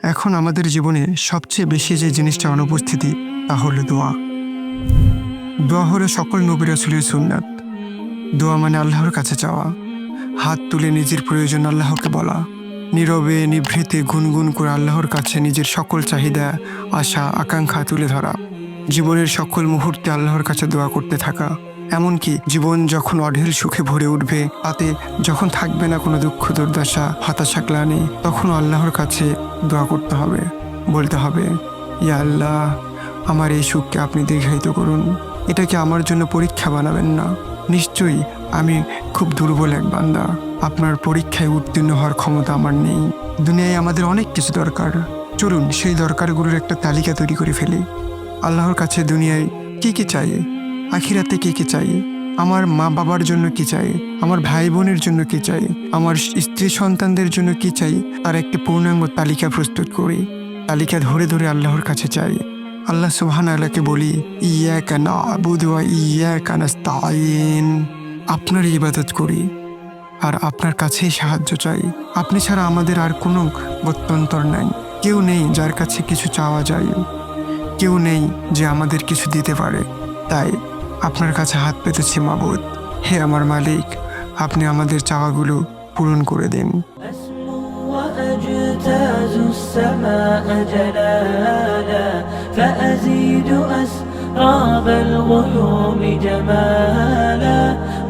এখন আমাদের জীবনে সবচেয়ে বেশি যে জিনিসটা অনুপস্থিতি তা হলো দোয়া। দোয়া হলো সকল নবী রাসূলের সুন্নাত। দোয়া মানে আল্লাহর কাছে চাওয়া, হাত তুলে নিজের প্রয়োজন আল্লাহকে বলা, নীরবে নিভৃতে গুনগুন করে আল্লাহর কাছে নিজের সকল চাহিদা, আশা, আকাঙ্ক্ষা তুলে ধরা, জীবনের সকল মুহূর্তে আল্লাহর কাছে দোয়া করতে থাকা। এমনকি জীবন যখন অঢেল সুখে ভরে উঠবে, তাতে যখন থাকবে না কোনো দুঃখ দুর্দশা, হতাশা, গ্লানি, তখনও আল্লাহর কাছে দোয়া করতে হবে। বলতে হবে, ইয়া আল্লাহ, আমার এই সুখকে আপনি দীর্ঘায়িত করুন। এটাকে আমার জন্য পরীক্ষা বানাবেন না। নিশ্চয়ই আমি খুব দুর্বল এক বান্দা, আপনার পরীক্ষায় উত্তীর্ণ হওয়ার ক্ষমতা আমার নেই। দুনিয়ায় আমাদের অনেক কিছু দরকার, চলুন সেই দরকারগুলোর একটা তালিকা তৈরি করে ফেলি। আল্লাহর কাছে দুনিয়ায় কি কি চাই, আখিরাতে কি কি চাই, আমার মা বাবার জন্য কি চাই, আমার ভাই বোনের জন্য কি চাই, আমার স্ত্রী সন্তানদের জন্য কি চাই, তার একটি পূর্ণাঙ্গ তালিকা প্রস্তুত করি। তালিকা ধরে ধরে আল্লাহর কাছে চাই। আল্লাহ সুবহানাহুকে বলি, ইয়াকা না'বুদু ওয়া ইয়াকা নাস্তাঈন, আপনার ইবাদত করি আর আপনার কাছেই সাহায্য চাই। আপনি ছাড়া আমাদের আর কোনো গত্যন্তর নাই। কেউ নেই যার কাছে কিছু চাওয়া যায়, কেউ নেই যে আমাদের কিছু দিতে পারে। তাই আপনার কাছে হাত পেতেছি মাবুদ। হে আমার মালিক, আপনি আমাদের চাওয়াগুলো পূরণ করে দিন। وأجتاز السماء جلالا فأزيد أسراب الغيوم جمالا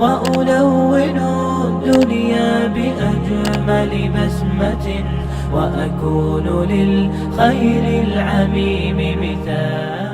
وألون الدنيا بأجمل بسمة وأكون للخير العميم مثالا